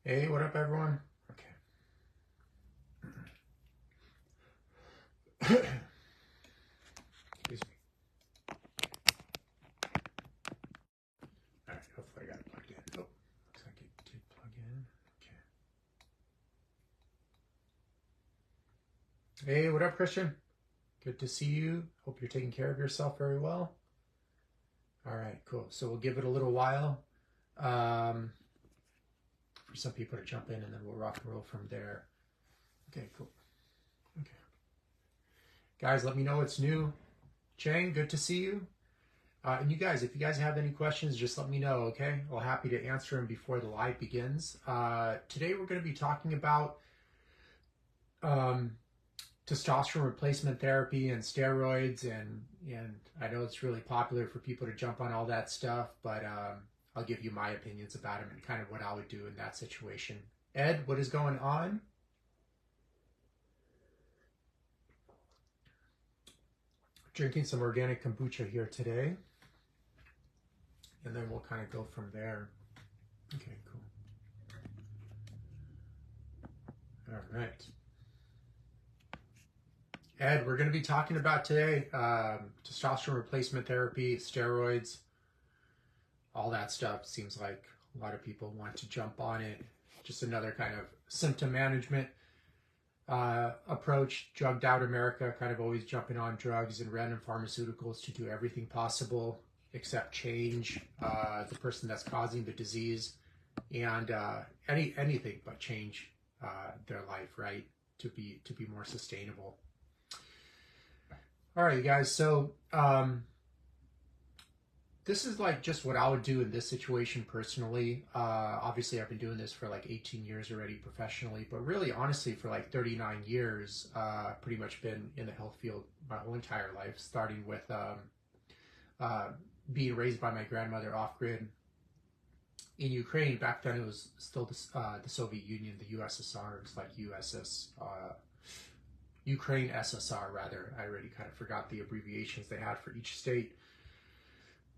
Hey, what up, everyone? Okay. Excuse me. All right, hopefully I got it plugged in. Oh, looks like it did plug in. Okay. Hey, what up, Christian? Good to see you. Hope you're taking care of yourself very well. All right, cool. So we'll give it a little while for some people to jump in, and then we'll rock and roll from there. Okay, cool. Okay. Guys, let me know what's new. Chang, good to see you. And you guys, if you guys have any questions, just let me know, okay? I'll be happy to answer them before the live begins. Today we're going to be talking about testosterone replacement therapy and steroids, and I know it's really popular for people to jump on all that stuff, but I'll give you my opinions about them and kind of what I would do in that situation. Ed, what is going on? Drinking some organic kombucha here today, and then we'll kind of go from there. Okay, cool. All right. Ed, we're going to be talking about today testosterone replacement therapy, steroids, all that stuff. Seems like a lot of people want to jump on it. Just another kind of symptom management approach. Drugged out America, kind of always jumping on drugs and random pharmaceuticals to do everything possible except change the person that's causing the disease, and anything but change their life, right? To be more sustainable. All right, you guys. So this is like just what I would do in this situation personally. Obviously, I've been doing this for like 18 years already professionally, but really, honestly, for like 39 years, pretty much been in the health field my whole entire life, starting with being raised by my grandmother off grid in Ukraine. Back then, it was still the Soviet Union, the USSR. It was like Ukraine SSR, rather. I already kind of forgot the abbreviations they had for each state.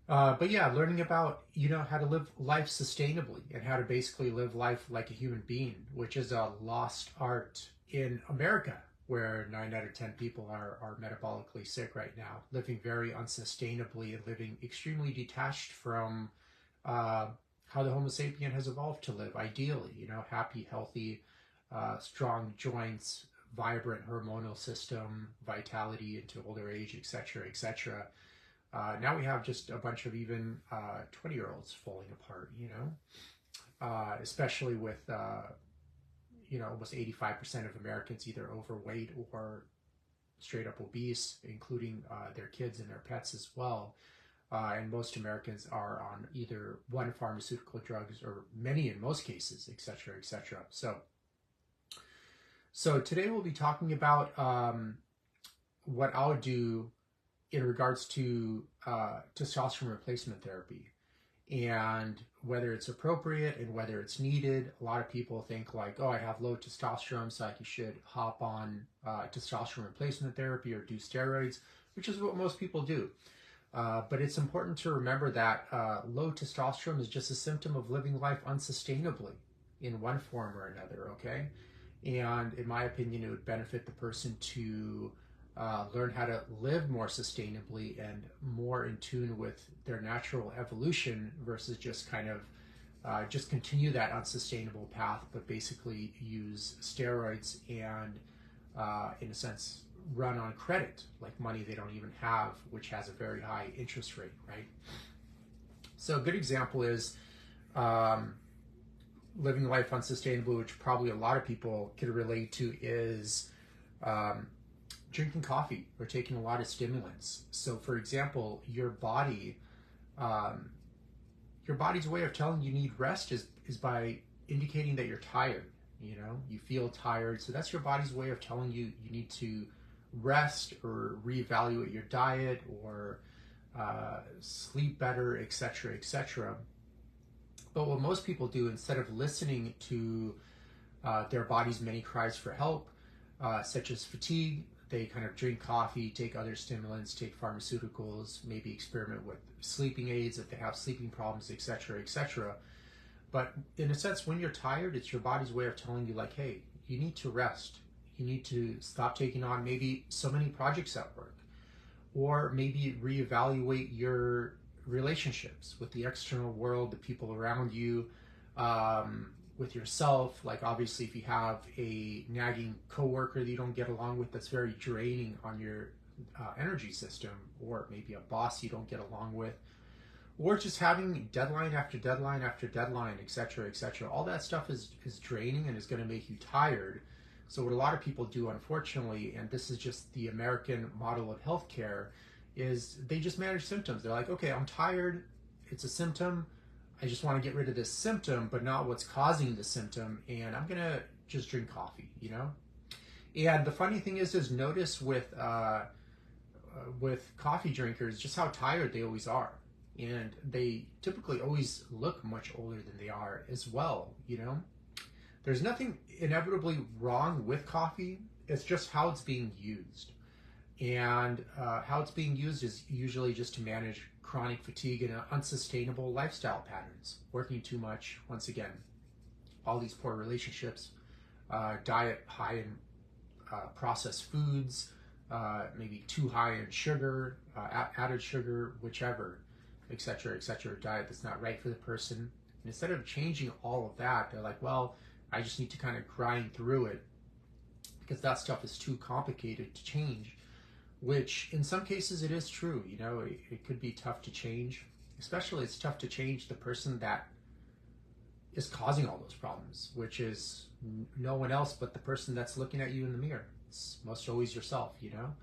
But yeah, learning about, how to live life sustainably and how to basically live life like a human being, which is a lost art in America, where 9 out of 10 people are metabolically sick right now, living very unsustainably and living extremely detached from how the Homo sapien has evolved to live, ideally, happy, healthy, strong joints, vibrant hormonal system, vitality into older age, etc., etc. Now we have just a bunch of even 20-year-olds falling apart, especially with, almost 85% of Americans either overweight or straight up obese, including their kids and their pets as well. And most Americans are on either one pharmaceutical drugs or many in most cases, etc., etc. So today we'll be talking about what I would do in regards to testosterone replacement therapy and whether it's appropriate and whether it's needed. A lot of people think like, oh, I have low testosterone, so I should hop on testosterone replacement therapy or do steroids, which is what most people do. But it's important to remember that low testosterone is just a symptom of living life unsustainably in one form or another, okay? And in my opinion, it would benefit the person to learn how to live more sustainably and more in tune with their natural evolution versus just kind of just continue that unsustainable path, but basically use steroids and, in a sense, run on credit, like money they don't even have, which has a very high interest rate, right? So a good example is living life unsustainably, which probably a lot of people can relate to, is drinking coffee or taking a lot of stimulants. So for example, your body's way of telling you need rest is by indicating that you're tired. You feel tired, so that's your body's way of telling you you need to rest or reevaluate your diet or sleep better, etc., etc. But what most people do, instead of listening to their body's many cries for help, such as fatigue, they kind of drink coffee, take other stimulants, take pharmaceuticals, maybe experiment with sleeping aids if they have sleeping problems, etc., etc. But in a sense, when you're tired, it's your body's way of telling you, like, hey, you need to rest. You need to stop taking on maybe so many projects at work, or maybe reevaluate your relationships with the external world, the people around you, with yourself. Like, obviously, if you have a nagging coworker that you don't get along with, that's very draining on your energy system, or maybe a boss you don't get along with, or just having deadline after deadline after deadline, etc., etc. All that stuff is draining and is going to make you tired. So what a lot of people do, unfortunately, and this is just the American model of healthcare, is they just manage symptoms. They're like, okay, I'm tired. It's a symptom. I just want to get rid of this symptom, but not what's causing the symptom. And I'm going to just drink coffee, you know? And the funny thing is notice with coffee drinkers just how tired they always are. And they typically always look much older than they are as well, you know? There's nothing inevitably wrong with coffee. It's just how it's being used. And how it's being used is usually just to manage chronic fatigue and unsustainable lifestyle patterns. Working too much, once again, all these poor relationships, diet high in processed foods, maybe too high in sugar, added sugar, whichever, etc., diet that's not right for the person. And instead of changing all of that, they're like, well, I just need to kind of grind through it because that stuff is too complicated to change, which in some cases it is true. You know, it could be tough to change, especially it's tough to change the person that is causing all those problems, which is no one else but the person that's looking at you in the mirror. It's most always yourself, you know,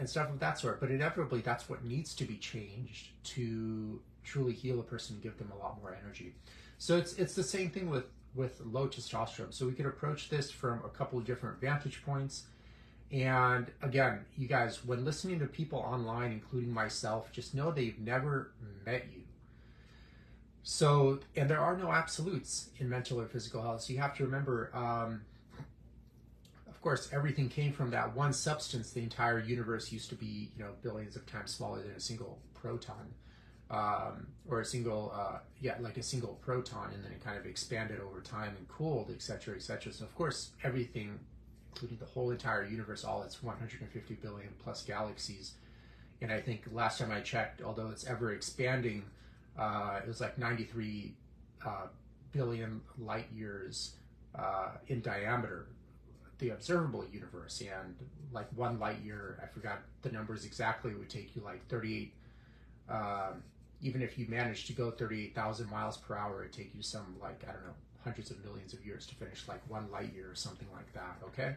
and stuff of that sort. But inevitably, that's what needs to be changed to truly heal a person and give them a lot more energy. So it's the same thing with low testosterone. So we could approach this from a couple of different vantage points. And again, you guys, when listening to people online, including myself, just know they've never met you. So, and there are no absolutes in mental or physical health. So you have to remember, of course, everything came from that one substance. The entire universe used to be, you know, billions of times smaller than a single proton, or a single, like a single proton, and then it kind of expanded over time and cooled, etc., etc. So of course, everything, including the whole entire universe, all its 150 billion plus galaxies, and I think last time I checked, although it's ever expanding, it was like 93 billion light years in diameter, the observable universe. And like one light year, I forgot the numbers exactly, it would take you like 38, even if you managed to go 38,000 miles per hour, it'd take you some, like, I don't know, hundreds of millions of years to finish like one light year or something like that, okay?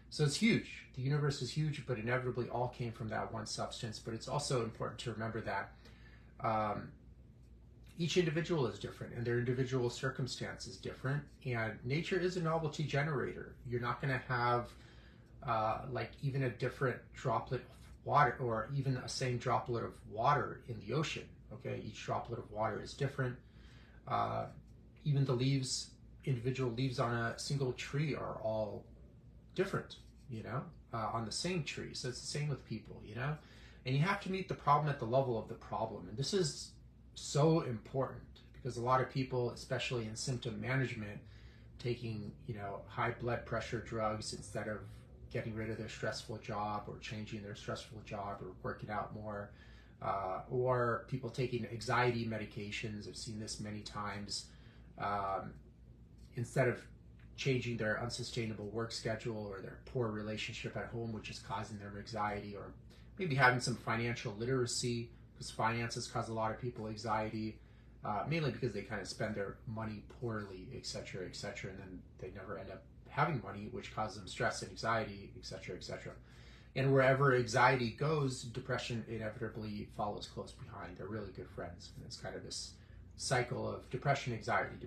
So it's huge. The universe is huge, but inevitably all came from that one substance. But it's also important to remember that each individual is different and their individual circumstance is different. And nature is a novelty generator. You're not going to have like even a different droplet of water, or even a same droplet of water in the ocean. Okay, each droplet of water is different. Even the leaves, individual leaves on a single tree are all different, you know, on the same tree. So it's the same with people, you know, and you have to meet the problem at the level of the problem. And this is so important because a lot of people, especially in symptom management, taking, you know, high blood pressure drugs instead of getting rid of their stressful job or changing their stressful job or working out more, or people taking anxiety medications. I've seen this many times. Instead of changing their unsustainable work schedule or their poor relationship at home, which is causing them anxiety, or maybe having some financial literacy, because finances cause a lot of people anxiety, mainly because they kind of spend their money poorly, etc., etc., and then they never end up having money, which causes them stress and anxiety, etc., etc. And wherever anxiety goes, depression inevitably follows close behind. They're really good friends, and it's kind of this cycle of depression, anxiety,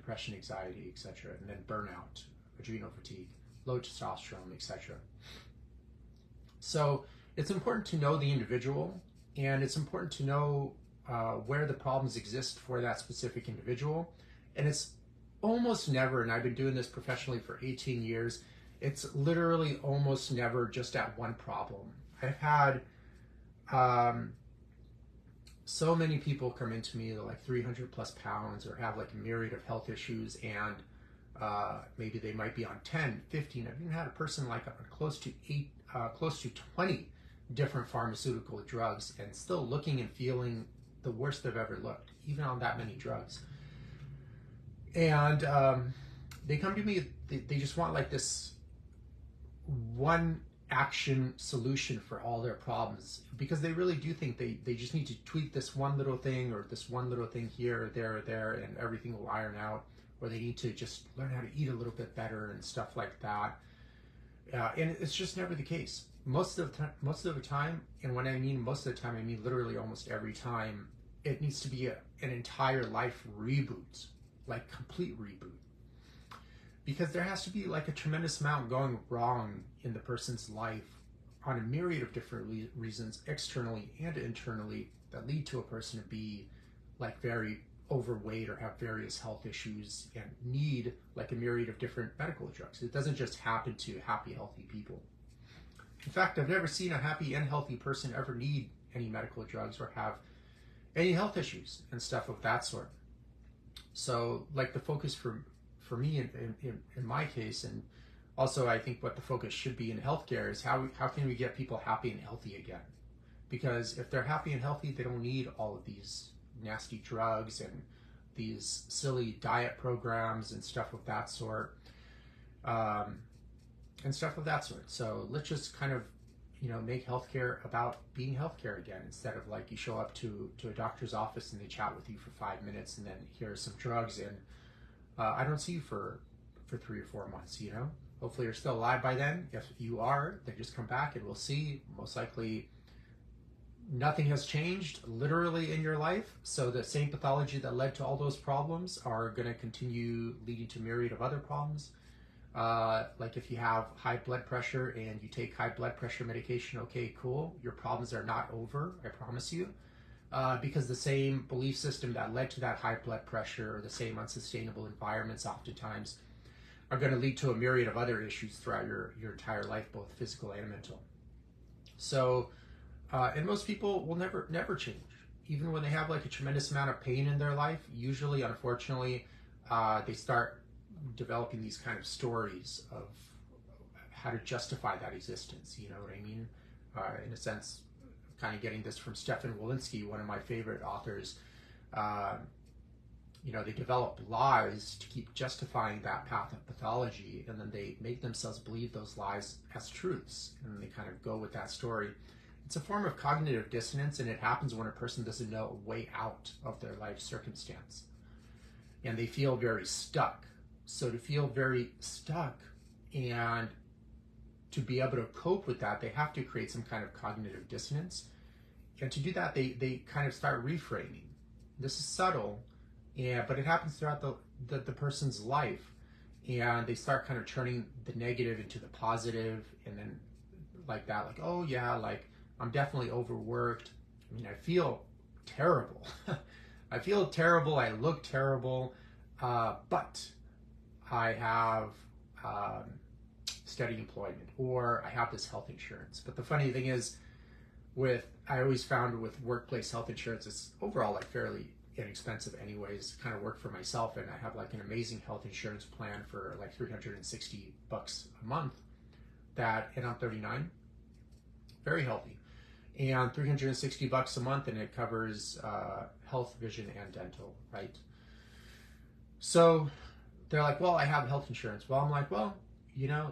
etc., and then burnout, adrenal fatigue, low testosterone, etc. So it's important to know the individual, and it's important to know where the problems exist for that specific individual. And it's almost never, and I've been doing this professionally for 18 years, it's literally almost never just at one problem. I've had so many people come into me, they're like 300 plus pounds or have like a myriad of health issues, and maybe they might be on 10, 15. I've even had a person like on close to 20 different pharmaceutical drugs and still looking and feeling the worst they've ever looked, even on that many drugs. And they come to me, they just want like this one action solution for all their problems, because they really do think they just need to tweak this one little thing or this one little thing here or there and everything will iron out, or they need to just learn how to eat a little bit better and stuff like that. And it's just never the case. Most of the time, and when I mean most of the time, I mean literally almost every time, it needs to be an entire life reboot, like complete reboot. Because there has to be like a tremendous amount going wrong in the person's life on a myriad of different reasons, externally and internally, that lead to a person to be like very overweight or have various health issues and need like a myriad of different medical drugs. It doesn't just happen to happy, healthy people. In fact, I've never seen a happy and healthy person ever need any medical drugs or have any health issues and stuff of that sort. So like the focus for me in my case, and also I think what the focus should be in healthcare, is how can we get people happy and healthy again? Because if they're happy and healthy, they don't need all of these nasty drugs and these silly diet programs and stuff of that sort. So let's just kind of, make healthcare about being healthcare again, instead of like you show up to a doctor's office and they chat with you for 5 minutes and then here are some drugs and I don't see you for 3 or 4 months, Hopefully you're still alive by then. If you are, then just come back and we'll see. Most likely nothing has changed literally in your life. So the same pathology that led to all those problems are going to continue leading to a myriad of other problems. Like if you have high blood pressure and you take high blood pressure medication, okay, cool. Your problems are not over, I promise you. Because the same belief system that led to that high blood pressure, or the same unsustainable environments oftentimes, are going to lead to a myriad of other issues throughout your entire life, both physical and mental. So, and most people will never change. Even when they have like a tremendous amount of pain in their life, usually, unfortunately, they start developing these kind of stories of how to justify that existence, you know what I mean? In a sense, kind of getting this from Stefan Wolinski, one of my favorite authors. They develop lies to keep justifying that path of pathology, and then they make themselves believe those lies as truths, and they kind of go with that story. It's a form of cognitive dissonance, and it happens when a person doesn't know a way out of their life circumstance, and they feel very stuck. So to feel very stuck and to be able to cope with that, they have to create some kind of cognitive dissonance. And to do that, they kind of start reframing. This is subtle, but it happens throughout the person's life. And they start kind of turning the negative into the positive, and then like that, like, oh yeah, like I'm definitely overworked. I mean, I feel terrible. I feel terrible, I look terrible, but I have steady employment, or I have this health insurance. But the funny thing is, I always found with workplace health insurance, it's overall like fairly inexpensive anyways. Kind of work for myself, and I have like an amazing health insurance plan for like $360 a month, and I'm 39, very healthy, and $360 a month, and it covers health, vision, and dental, right? So they're like, well, I have health insurance. Well, I'm like, well,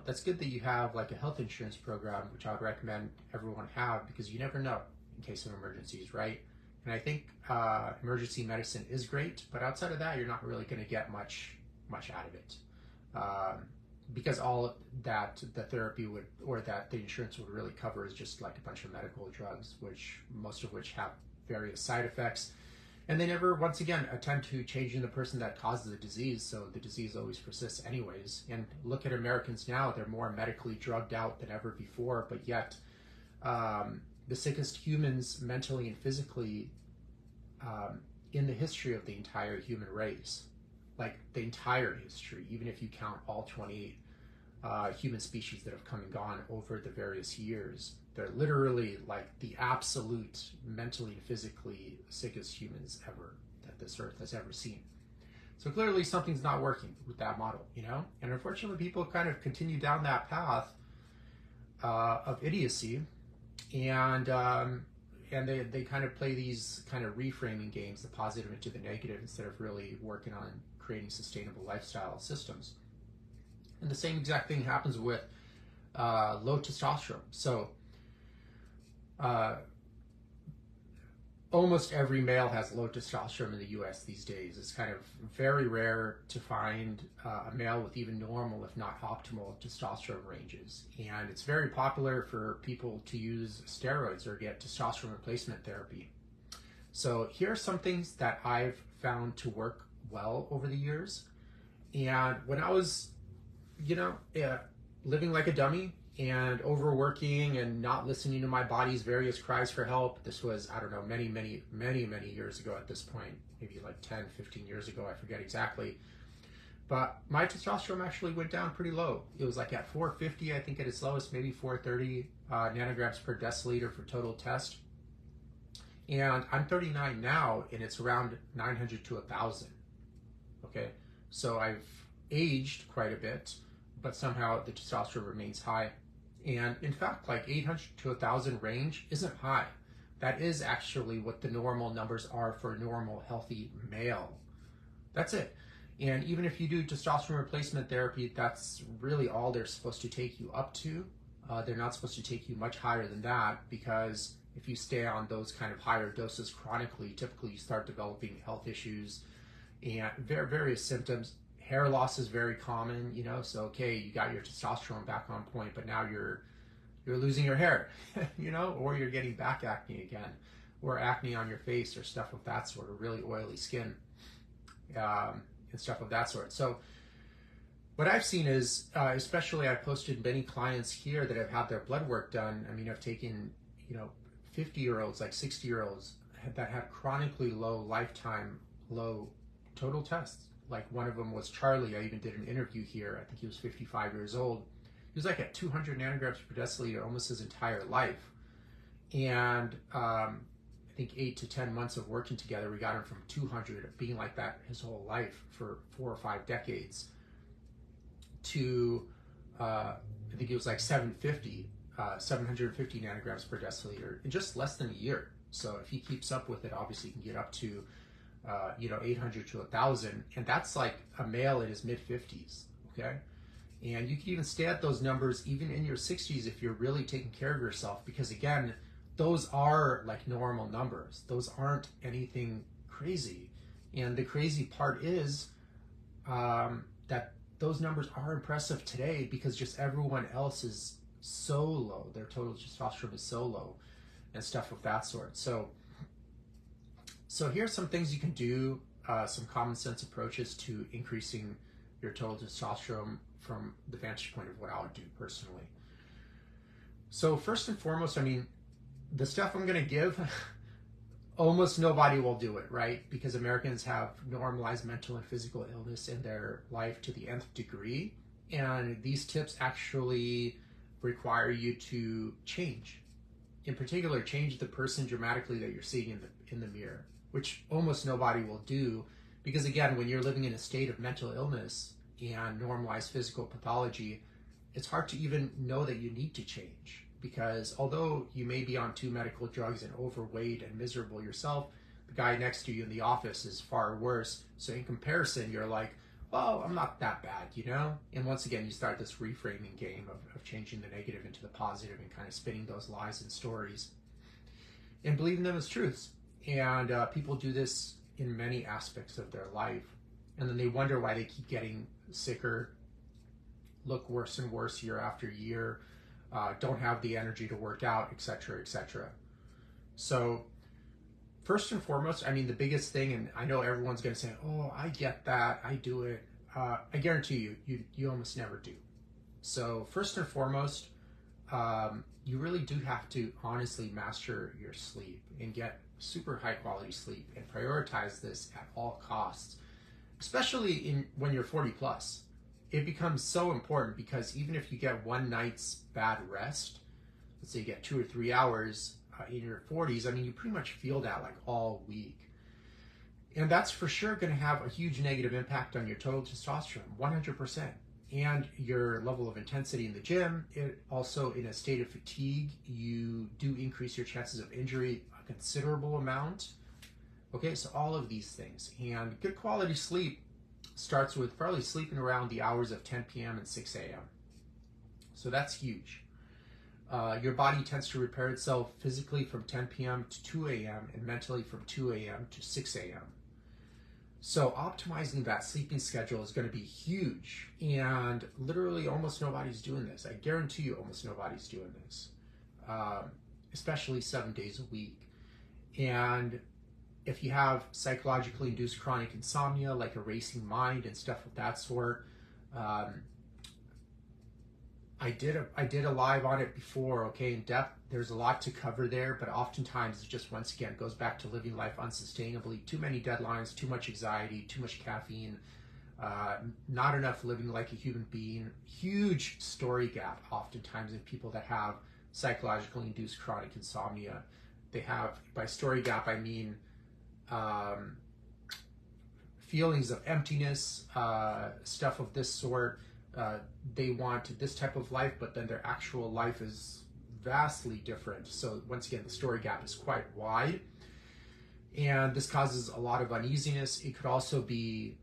that's good that you have like a health insurance program, which I would recommend everyone have, because you never know in case of emergencies, right? And I think emergency medicine is great, but outside of that, you're not really going to get much out of it, because all that the therapy that the insurance would really cover is just like a bunch of medical drugs, most of which have various side effects. And they never, once again, attempt to changing the person that causes the disease, so the disease always persists anyways. And look at Americans now, they're more medically drugged out than ever before, but yet the sickest humans mentally and physically in the history of the entire human race, like the entire history, even if you count all 28 human species that have come and gone over the various years, They're literally like the absolute mentally and physically sickest humans ever that this earth has ever seen. So clearly something's not working with that model, you know? And unfortunately people kind of continue down that path of idiocy, and they kind of play these kind of reframing games, the positive into the negative, instead of really working on creating sustainable lifestyle systems. And the same exact thing happens with low testosterone. So almost every male has low testosterone in the US these days. It's kind of very rare to find a male with even normal, if not optimal, testosterone ranges. And it's very popular for people to use steroids or get testosterone replacement therapy. So here are some things that I've found to work well over the years. And when I was, living like a dummy and overworking and not listening to my body's various cries for help. This was, I don't know, many years ago at this point, maybe like 10, 15 years ago, I forget exactly. But my testosterone actually went down pretty low. It was like at 450, I think at its lowest, maybe 430 nanograms per deciliter for total test. And I'm 39 now, and it's around 900 to 1,000. Okay, so I've aged quite a bit, but somehow the testosterone remains high. And in fact, like 800 to 1,000 range isn't high. That is actually what the normal numbers are for a normal, healthy male. That's it. And even if you do testosterone replacement therapy, that's really all they're supposed to take you up to. They're not supposed to take you much higher than that, because if you stay on those kind of higher doses chronically, typically you start developing health issues and various symptoms. Hair loss is very common, so okay, you got your testosterone back on point, but now you're losing your hair, or you're getting back acne again, or acne on your face, or stuff of that sort, or really oily skin, and stuff of that sort. So what I've seen is, especially I've posted many clients here that have had their blood work done. I mean, I've taken, 50-year-olds, like 60-year-olds that had chronically lifetime low total tests. Like one of them was Charlie. I even did an interview here. I think he was 55 years old. He was like at 200 nanograms per deciliter almost his entire life. And I think 8 to 10 months of working together, we got him from 200, being like that his whole life for 4 or 5 decades, to I think it was like 750 nanograms per deciliter in just less than a year. So if he keeps up with it, obviously he can get up to 800 to 1,000, and that's like a male in his mid-50s, okay? And you can even stay at those numbers even in your 60s if you're really taking care of yourself, because again, those are like normal numbers. Those aren't anything crazy. And the crazy part is that those numbers are impressive today because just everyone else is so low. Their total testosterone is so low and stuff of that sort. So here's some things you can do, some common sense approaches to increasing your total testosterone from the vantage point of what I would do personally. So first and foremost, I mean, the stuff I'm going to give, almost nobody will do it, right? Because Americans have normalized mental and physical illness in their life to the nth degree. And these tips actually require you to change. In particular, change the person dramatically that you're seeing in the mirror, which almost nobody will do, because again, when you're living in a state of mental illness and normalized physical pathology, it's hard to even know that you need to change, because although you may be on 2 medical drugs and overweight and miserable yourself, the guy next to you in the office is far worse. So in comparison, you're like, well, I'm not that bad, And once again, you start this reframing game of changing the negative into the positive and kind of spinning those lies and stories and believing them as truths. And people do this in many aspects of their life. And then they wonder why they keep getting sicker, look worse and worse year after year, don't have the energy to work out, etc., etc. So first and foremost, I mean, the biggest thing, and I know everyone's going to say, oh, I get that, I do it. I guarantee you almost never do. So first and foremost, you really do have to honestly master your sleep and get super high quality sleep and prioritize this at all costs, especially when you're 40 plus. It becomes so important, because even if you get one night's bad rest, let's say you get 2 or 3 hours in your 40s, I mean, you pretty much feel that like all week. And that's for sure going to have a huge negative impact on your total testosterone, 100%. And your level of intensity in the gym. It also, in a state of fatigue, you do increase your chances of injury a considerable amount. Okay, so all of these things. And good quality sleep starts with probably sleeping around the hours of 10 p.m. and 6 a.m. So that's huge. Your body tends to repair itself physically from 10 p.m. to 2 a.m. and mentally from 2 a.m. to 6 a.m. So optimizing that sleeping schedule is going to be huge, and literally almost nobody's doing this. I guarantee you almost nobody's doing this, especially 7 days a week. And if you have psychologically induced chronic insomnia, like a racing mind and stuff of that sort, I did a live on it before, okay, in depth. There's a lot to cover there, but oftentimes it just, once again, goes back to living life unsustainably. Too many deadlines, too much anxiety, too much caffeine, not enough living like a human being. Huge story gap oftentimes in people that have psychologically induced chronic insomnia. They have, by story gap, I mean feelings of emptiness, stuff of this sort. They want this type of life, but then their actual life is vastly different. So once again, the story gap is quite wide, and this causes a lot of uneasiness. It could also be,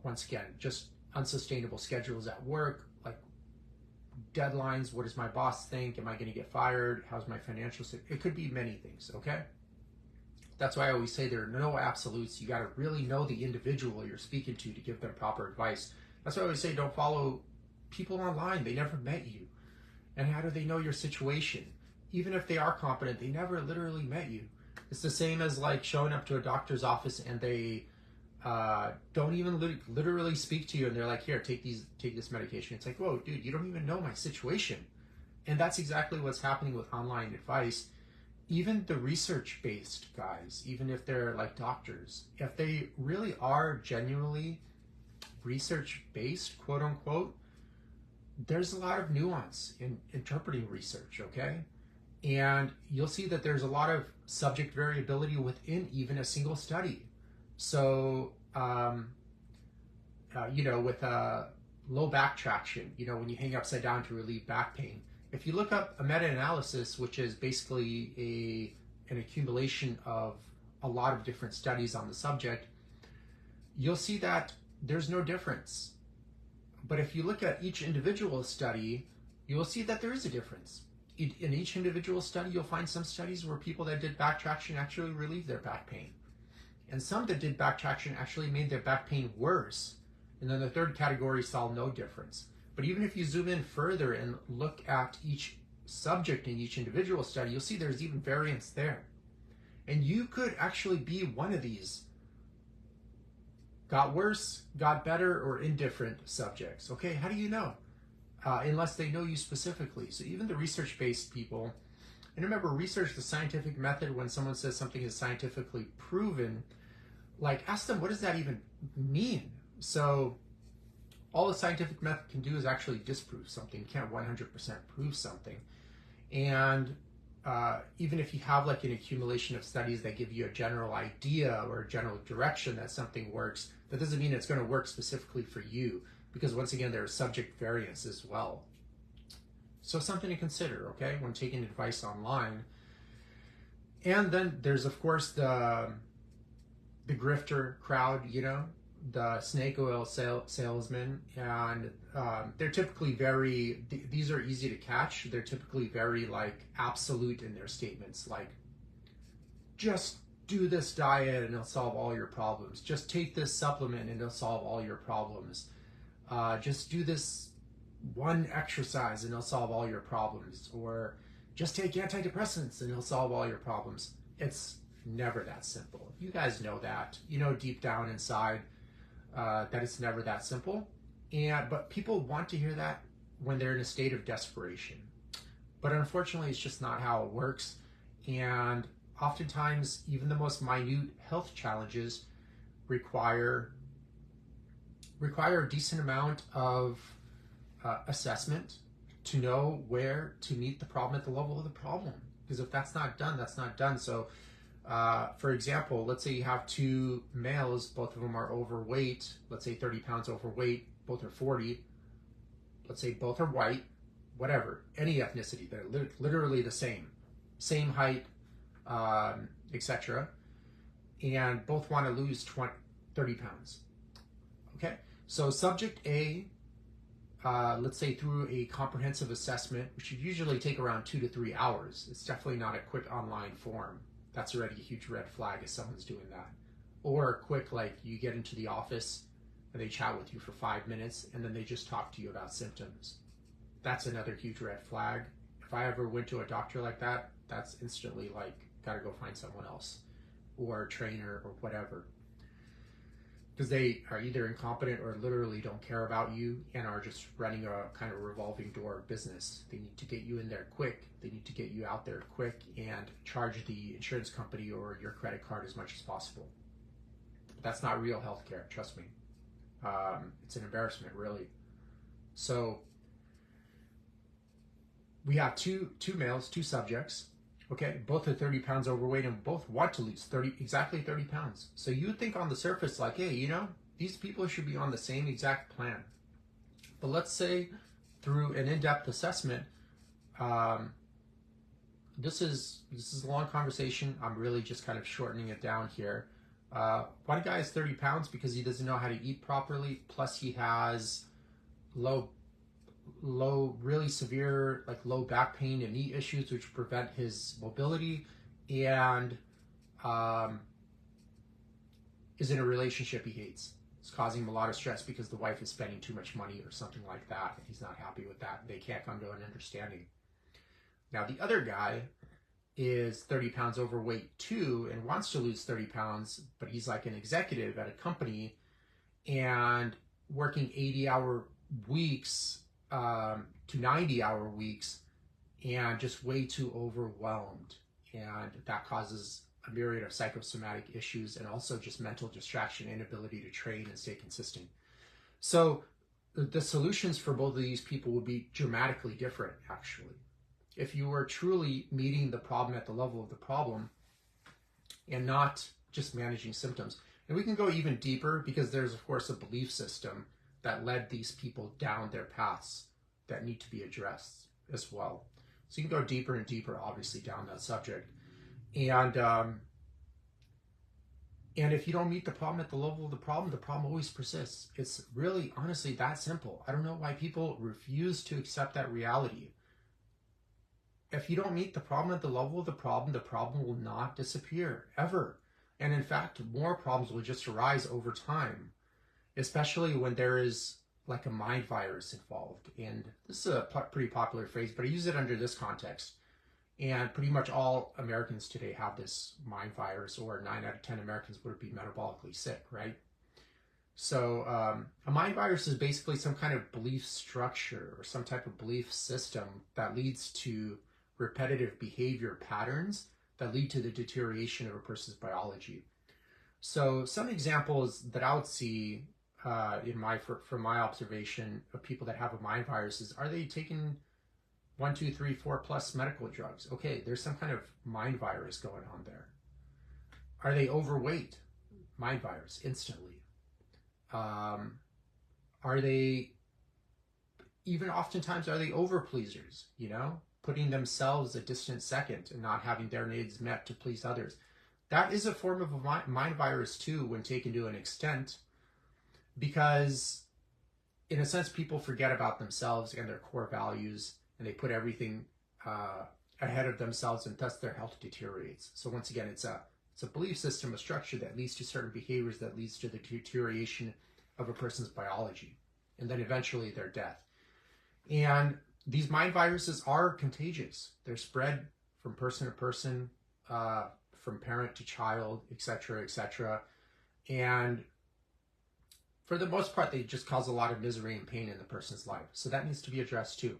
once again, just unsustainable schedules at work, like deadlines. What does my boss think? Am I going to get fired? How's my financial situation? It could be many things, okay? That's why I always say there are no absolutes. You got to really know the individual you're speaking to give them proper advice. That's why I always say don't follow people online. They never met you. And how do they know your situation? Even if they are competent, they never literally met you. It's the same as like showing up to a doctor's office and they don't even literally speak to you, and they're like, here, take this medication. It's like, whoa, dude, you don't even know my situation. And that's exactly what's happening with online advice. Even the research-based guys, even if they're like doctors, if they really are genuinely research-based, quote unquote, there's a lot of nuance in interpreting research, okay? And you'll see that there's a lot of subject variability within even a single study. So, with low back traction, when you hang upside down to relieve back pain, if you look up a meta-analysis, which is basically an accumulation of a lot of different studies on the subject, you'll see that there's no difference. But if you look at each individual study, you will see that there is a difference. In each individual study, you'll find some studies where people that did back traction actually relieved their back pain. And some that did back traction actually made their back pain worse. And then the third category saw no difference. But even if you zoom in further and look at each subject in each individual study, you'll see there's even variance there. And you could actually be one of these got worse, got better, or indifferent subjects. Okay, how do you know? Unless they know you specifically. So even the research-based people, and remember, research, the scientific method, when someone says something is scientifically proven, like, ask them, what does that even mean? So all the scientific method can do is actually disprove something. You can't 100% prove something. And even if you have like an accumulation of studies that give you a general idea or a general direction that something works, that doesn't mean it's going to work specifically for you, because once again, there's subject variance as well. So something to consider, okay, when taking advice online. And then there's, of course, the grifter crowd, the snake oil salesmen, and they're typically these are easy to catch. They're typically very like absolute in their statements, like, just do this diet and it'll solve all your problems. Just take this supplement and it'll solve all your problems. Just do this one exercise and it'll solve all your problems. Or just take antidepressants and it'll solve all your problems. It's never that simple. You guys know that. Deep down inside that it's never that simple. But people want to hear that when they're in a state of desperation. But unfortunately, it's just not how it works. And oftentimes, even the most minute health challenges require a decent amount of assessment to know where to meet the problem at the level of the problem. Because if that's not done, that's not done. So, for example, let's say you have two males, both of them are overweight, let's say 30 pounds overweight, both are 40, let's say both are white, whatever, any ethnicity, they're literally the same height, etc. And both want to lose 30 pounds. Okay, so subject A, let's say through a comprehensive assessment, which should usually take around 2 to 3 hours. It's definitely not a quick online form. That's already a huge red flag if someone's doing that. Or quick, like you get into the office and they chat with you for 5 minutes and then they just talk to you about symptoms. That's another huge red flag. If I ever went to a doctor like that, that's instantly like, gotta go find someone else or a trainer or whatever. Because they are either incompetent or literally don't care about you and are just running a kind of revolving door business. They need to get you in there quick. They need to get you out there quick and charge the insurance company or your credit card as much as possible. But that's not real healthcare, trust me. It's an embarrassment, really. So we have two males, two subjects. Okay, both are 30 pounds overweight and both want to lose exactly 30 pounds. So you would think on the surface like, hey, you know, these people should be on the same exact plan. But let's say through an in-depth assessment, this is a long conversation. I'm really just kind of shortening it down here. One guy is 30 pounds because he doesn't know how to eat properly. Plus he has really severe like low back pain and knee issues which prevent his mobility, and is in a relationship he hates. It's causing him a lot of stress because the wife is spending too much money or something like that, and he's not happy with that. They can't come to an understanding. Now the other guy is 30 pounds overweight too and wants to lose 30 pounds, but he's like an executive at a company and working 80-hour weeks to 90-hour weeks and just way too overwhelmed. And that causes a myriad of psychosomatic issues and also just mental distraction, inability to train and stay consistent. So the solutions for both of these people would be dramatically different, actually. If you were truly meeting the problem at the level of the problem and not just managing symptoms. And we can go even deeper because there's, of course, a belief system that led these people down their paths that need to be addressed as well. So you can go deeper and deeper, obviously, down that subject. And if you don't meet the problem at the level of the problem always persists. It's really, honestly, that simple. I don't know why people refuse to accept that reality. If you don't meet the problem at the level of the problem will not disappear, ever. And in fact, more problems will just arise over time, especially when there is like a mind virus involved. And this is a pretty popular phrase, but I use it under this context. And pretty much all Americans today have this mind virus, or 9 out of 10 Americans would be metabolically sick, right? So a mind virus is basically some kind of belief structure or some type of belief system that leads to repetitive behavior patterns that lead to the deterioration of a person's biology. So some examples that I would see from my observation of people that have a mind virus is, are they taking 1, 2, 3, 4 plus medical drugs? Okay, there's some kind of mind virus going on there. Are they overweight? Mind virus, instantly. Are they, even oftentimes, are they overpleasers, you know? Putting themselves a distant second and not having their needs met to please others. That is a form of a mind virus too, when taken to an extent, because in a sense, people forget about themselves and their core values, and they put everything ahead of themselves, and thus their health deteriorates. So once again, it's a belief system, a structure that leads to certain behaviors that leads to the deterioration of a person's biology, and then eventually their death. And these mind viruses are contagious. They're spread from person to person, from parent to child, etc., etc. And for the most part, they just cause a lot of misery and pain in the person's life. So that needs to be addressed too.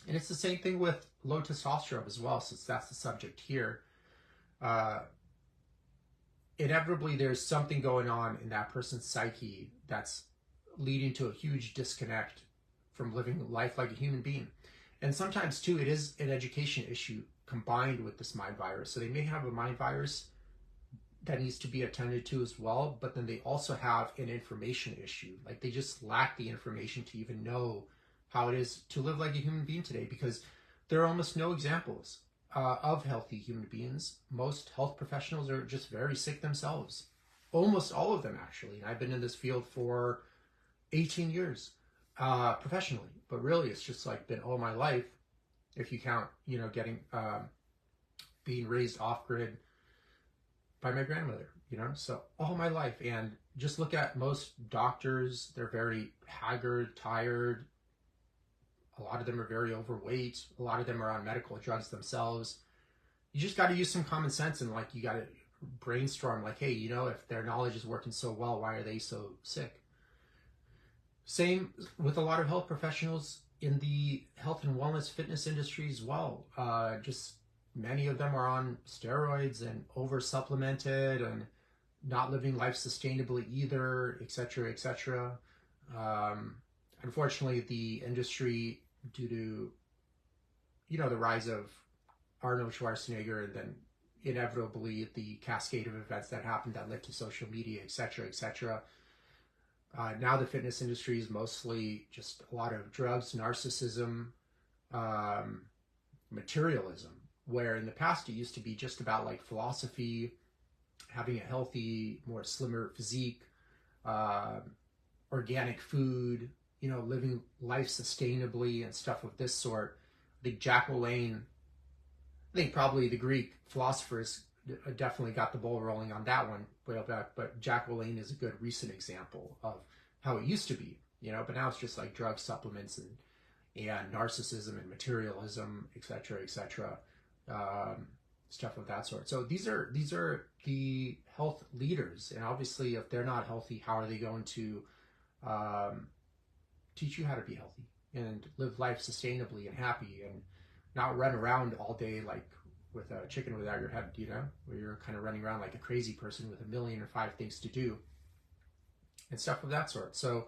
And it's the same thing with low testosterone as well, since that's the subject here. Inevitably, there's something going on in that person's psyche that's leading to a huge disconnect from living life like a human being. And sometimes too, it is an education issue combined with this mind virus. So they may have a mind virus that needs to be attended to as well, but then they also have an information issue. Like they just lack the information to even know how it is to live like a human being today, because there are almost no examples of healthy human beings. Most health professionals are just very sick themselves. Almost all of them, actually. And I've been in this field for 18 years professionally, but really it's just like been all my life, if you count, getting being raised off grid by my grandmother, so all my life. And just look at most doctors, they're very haggard, tired. A lot of them are very overweight. A lot of them are on medical drugs themselves. You just got to use some common sense, and like you got to brainstorm like, hey, if their knowledge is working so well, why are they so sick? Same with a lot of health professionals in the health and wellness fitness industry as well. Just many of them are on steroids and over supplemented and not living life sustainably either, etc., etc. Unfortunately, the industry, due to the rise of Arnold Schwarzenegger and then inevitably the cascade of events that happened that led to social media, etc., etc. Now the fitness industry is mostly just a lot of drugs, narcissism, materialism, where in the past it used to be just about like philosophy, having a healthy, more slimmer physique, organic food, living life sustainably and stuff of this sort. I think probably the Greek philosophers definitely got the ball rolling on that one way back, but Jack LaLanne is a good recent example of how it used to be, but now it's just like drug supplements and narcissism and materialism, etc., etc., stuff of that sort. So these are the health leaders, and obviously if they're not healthy, how are they going to teach you how to be healthy and live life sustainably and happy and not run around all day like with a chicken without your head, where you're kind of running around like a crazy person with 1,000,005 things to do and stuff of that sort. So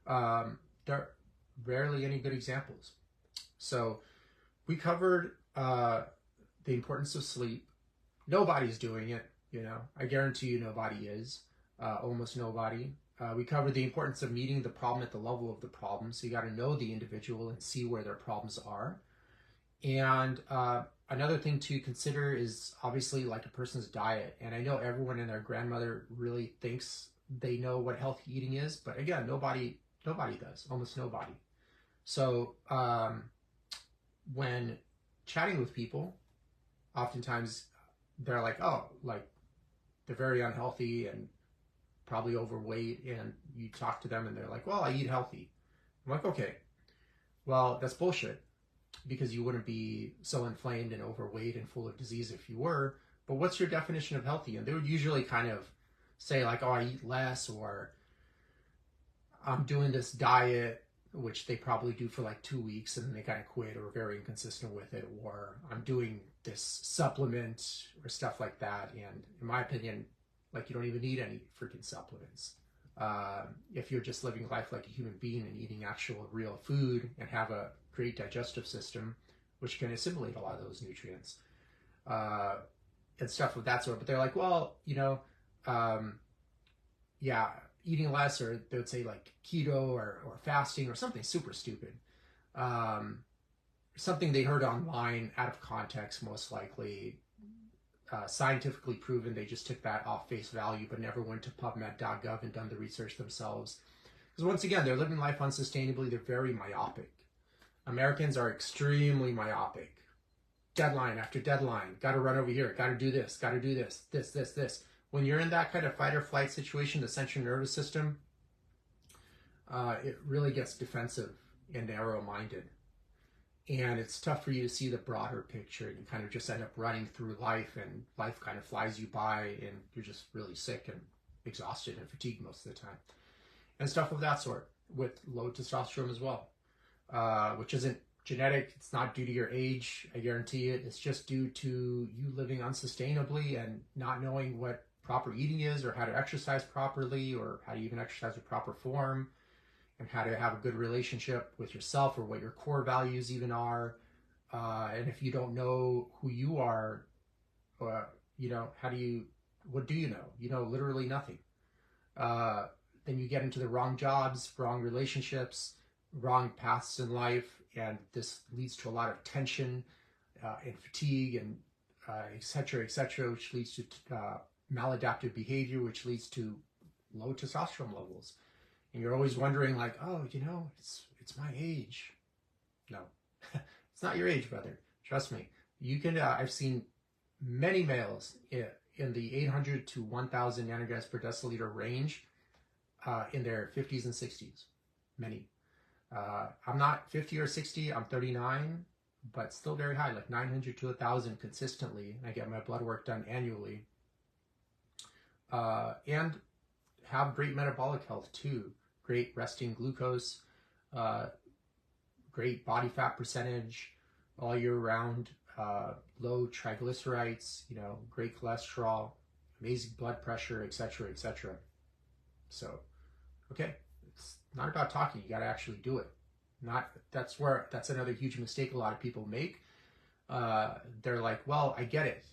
there are rarely any good examples. So we covered the importance of sleep. Nobody's doing it, I guarantee you nobody is, almost nobody. We covered the importance of meeting the problem at the level of the problem. So you got to know the individual and see where their problems are. And another thing to consider is obviously like a person's diet. And I know everyone and their grandmother really thinks they know what healthy eating is, but again, nobody does, almost nobody. So when chatting with people, oftentimes they're like, oh, like they're very unhealthy and probably overweight, and you talk to them and they're like, well, I eat healthy. I'm like, okay, well, that's bullshit, because you wouldn't be so inflamed and overweight and full of disease if you were. But what's your definition of healthy? And they would usually kind of say like, oh, I eat less, or I'm doing this diet, which they probably do for like 2 weeks and then they kind of quit or are very inconsistent with it, or I'm doing this supplement or stuff like that. And in my opinion, like you don't even need any freaking supplements. If you're just living life like a human being and eating actual real food and have a great digestive system, which can assimilate a lot of those nutrients and stuff of that sort. But they're like, well, yeah, eating less, or they would say like keto or fasting or something super stupid. Something they heard online out of context, most likely. Scientifically proven, they just took that off face value but never went to pubmed.gov and done the research themselves. Because once again, they're living life unsustainably. They're very myopic. Americans are extremely myopic. Deadline after deadline. Got to run over here. Got to do this. Got to do this. This. When you're in that kind of fight or flight situation, the central nervous system, it really gets defensive and narrow-minded. And it's tough for you to see the broader picture. You kind of just end up running through life, and life kind of flies you by, and you're just really sick and exhausted and fatigued most of the time. And stuff of that sort, with low testosterone as well, which isn't genetic. It's not due to your age, I guarantee it. It's just due to you living unsustainably and not knowing what proper eating is, or how to exercise properly, or how to even exercise with proper form, and how to have a good relationship with yourself, or what your core values even are. And if you don't know who you are, you know, what do you know? You know literally nothing. Then you get into the wrong jobs, wrong relationships, wrong paths in life, and this leads to a lot of tension and fatigue, and et cetera, which leads to maladaptive behavior, which leads to low testosterone levels. And you're always wondering, like, oh, you know, it's my age. No, it's not your age, brother. Trust me. You can. I've seen many males in the 800 to 1,000 nanograms per deciliter range in their 50s and 60s. Many. I'm not 50 or 60. I'm 39, but still very high, like 900 to 1,000 consistently. I get my blood work done annually. And have great metabolic health too. Great resting glucose, great body fat percentage all year round, low triglycerides, you know, great cholesterol, amazing blood pressure, et cetera, et cetera. So, okay, it's not about talking. You got to actually do it. That's another huge mistake a lot of people make. They're like, well, I get it.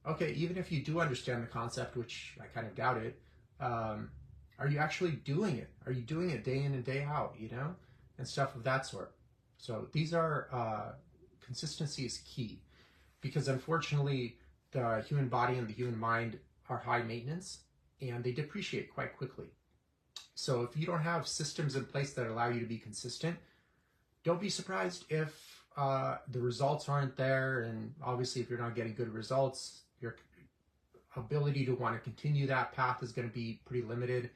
Okay, even if you do understand the concept, which I kind of doubt it, are you actually doing it? Are you doing it day in and day out, you know, and stuff of that sort? So these are, consistency is key, because unfortunately the human body and the human mind are high maintenance and they depreciate quite quickly. So if you don't have systems in place that allow you to be consistent, don't be surprised if the results aren't there. And obviously if you're not getting good results, your ability to want to continue that path is going to be pretty limited,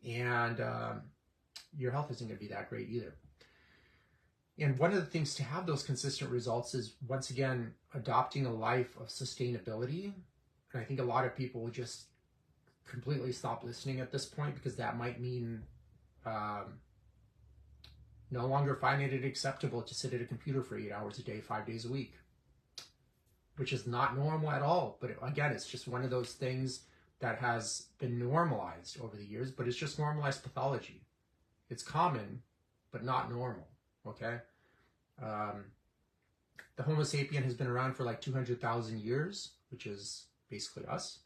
and your health isn't going to be that great either. And one of the things to have those consistent results is, once again, adopting a life of sustainability. And I think a lot of people will just completely stop listening at this point, because that might mean no longer finding it acceptable to sit at a computer for 8 hours a day, 5 days a week, which is not normal at all. But again, it's just one of those things that has been normalized over the years, but it's just normalized pathology. It's common, but not normal, okay? The Homo sapien has been around for like 200,000 years, which is basically us.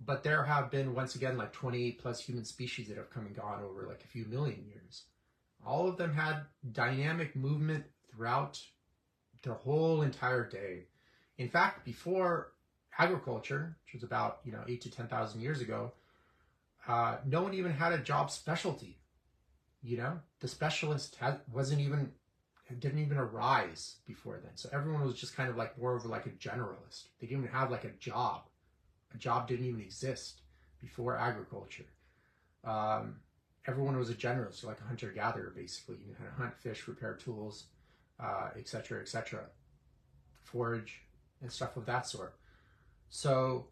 But there have been, once again, like 28 plus human species that have come and gone over like a few million years. All of them had dynamic movement throughout their whole entire day. In fact, before agriculture, which was about 8 to 10,000 years ago, no one even had a job specialty. The specialist didn't even arise before then. So everyone was just kind of like more of like a generalist. They didn't even have like a job. A job didn't even exist before agriculture. Everyone was a generalist, so like a hunter-gatherer, basically. You had to hunt, fish, repair tools, etc., forage, and stuff of that sort. So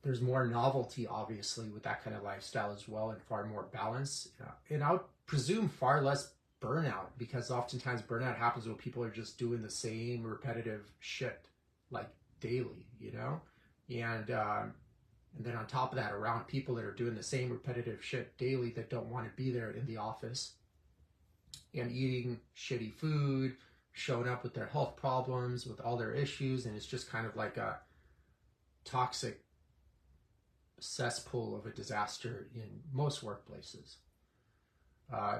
there's more novelty, obviously, with that kind of lifestyle as well, and far more balance. And I would presume far less burnout, because oftentimes burnout happens when people are just doing the same repetitive shit, like daily, And then on top of that, around people that are doing the same repetitive shit daily, that don't want to be there in the office, and eating shitty food, showing up with their health problems, with all their issues, and it's just kind of like a toxic cesspool of a disaster in most workplaces.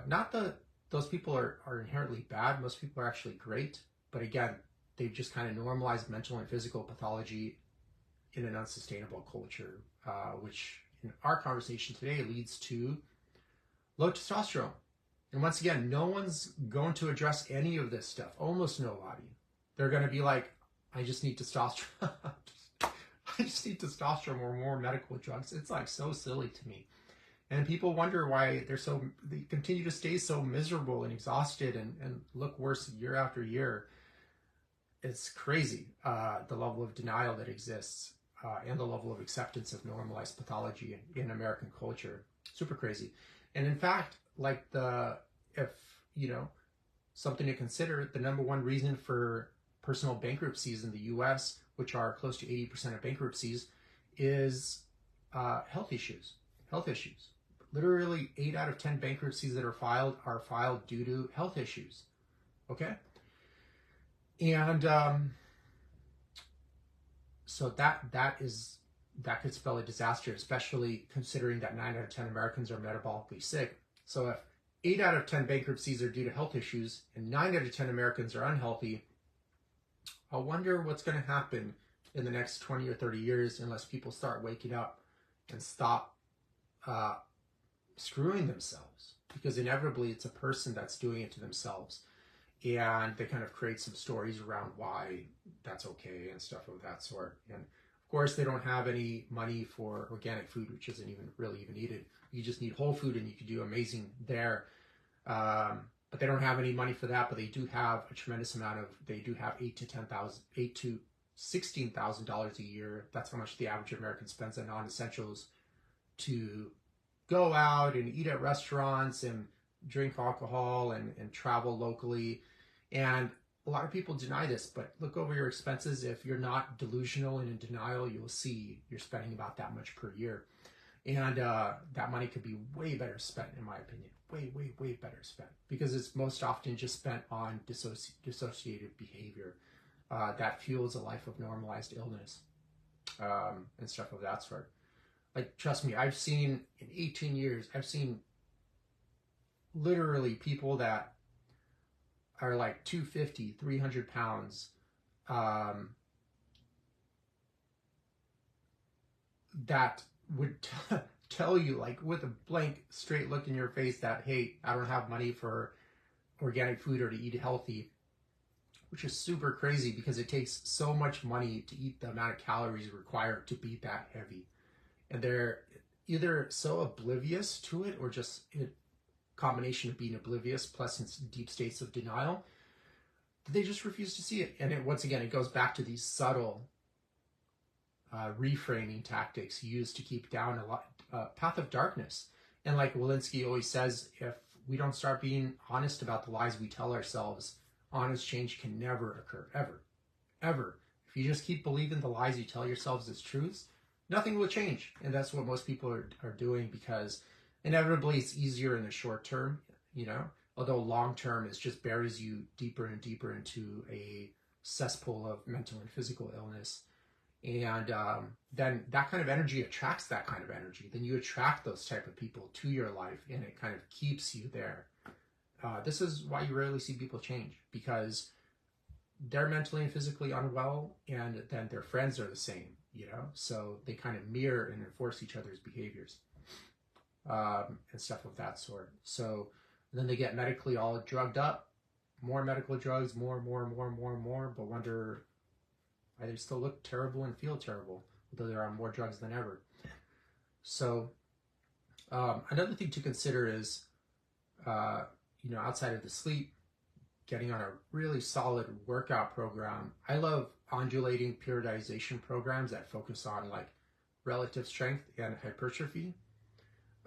Not that those people are inherently bad. Most people are actually great. But again, they've just kind of normalized mental and physical pathology in an unsustainable culture, which in our conversation today leads to low testosterone. And once again, no one's going to address any of this stuff. Almost nobody. They're going to be like, I just need testosterone. I just need testosterone or more medical drugs. It's like so silly to me. And people wonder why they continue to stay so miserable and exhausted and look worse year after year. It's crazy, the level of denial that exists, and the level of acceptance of normalized pathology in American culture. Super crazy. And in fact, something to consider, the number one reason for personal bankruptcies in the US, which are close to 80% of bankruptcies, is health issues. literally 8 out of 10 bankruptcies that are filed due to health issues. Okay? And so that could spell a disaster, especially considering that 9 out of 10 Americans are metabolically sick. So if 8 out of 10 bankruptcies are due to health issues and 9 out of 10 Americans are unhealthy, I wonder what's going to happen in the next 20 or 30 years unless people start waking up and stop screwing themselves. Because inevitably it's a person that's doing it to themselves. And they kind of create some stories around why that's okay and stuff of that sort. And of course, they don't have any money for organic food, which isn't even really even needed. You just need whole food and you can do amazing there. But they don't have any money for that, but they do have a tremendous amount of, they do have $8 to $16,000 a year. That's how much the average American spends on non-essentials to go out and eat at restaurants and drink alcohol and travel locally. And a lot of people deny this, but look over your expenses. If you're not delusional and in denial, you'll see you're spending about that much per year. And that money could be way better spent, in my opinion. Way better spent. Because it's most often just spent on dissociative behavior that fuels a life of normalized illness and stuff of that sort. Like, trust me, I've seen, in 18 years, I've seen literally people that are like 250, 300 pounds that would tell you, like, with a blank straight look in your face that, hey, I don't have money for organic food or to eat healthy, which is super crazy because it takes so much money to eat the amount of calories required to be that heavy. And they're either so oblivious to it or just a combination of being oblivious plus in deep states of denial that they just refuse to see it. And once again, it goes back to these subtle reframing tactics used to keep down a path of darkness. And like Walensky always says, if we don't start being honest about the lies we tell ourselves, honest change can never occur, ever. If you just keep believing the lies you tell yourselves as truths, nothing will change. And that's what most people are doing, because inevitably it's easier in the short term, you know, although long term it just buries you deeper and deeper into a cesspool of mental and physical illness. And then that kind of energy attracts that kind of energy. Then you attract those type of people to your life, and it kind of keeps you there. This is why you rarely see people change, because they're mentally and physically unwell, and then their friends are the same, you know? So they kind of mirror and enforce each other's behaviors and stuff of that sort. So then they get medically all drugged up, more medical drugs, more, but wonder why they still look terrible and feel terrible, although they're on more drugs than ever. So another thing to consider is, you know, outside of the sleep, getting on a really solid workout program. I love undulating periodization programs that focus on like relative strength and hypertrophy.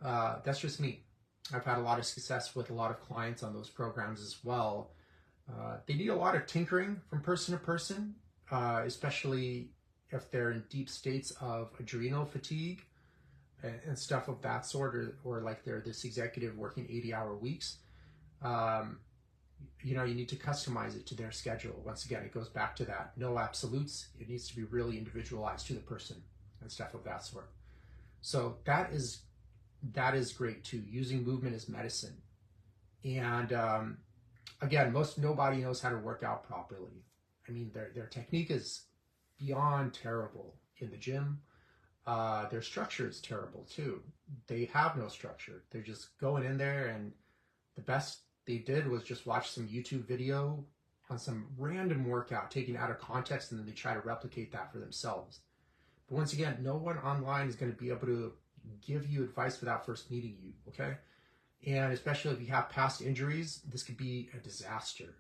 That's just me. I've had a lot of success with a lot of clients on those programs as well. They need a lot of tinkering from person to person, especially if they're in deep states of adrenal fatigue and stuff of that sort, or like they're this executive working 80-hour weeks. You know, you need to customize it to their schedule. Once again, it goes back to that. No absolutes. It needs to be really individualized to the person and stuff of that sort. So that is great too, using movement as medicine. And again, nobody knows how to work out properly. I mean, their technique is beyond terrible in the gym. Their structure is terrible too. They have no structure. They're just going in there, and the best they did was just watch some YouTube video on some random workout taken out of context, and then they try to replicate that for themselves. But once again, no one online is going to be able to give you advice without first meeting you, okay? And especially if you have past injuries, this could be a disaster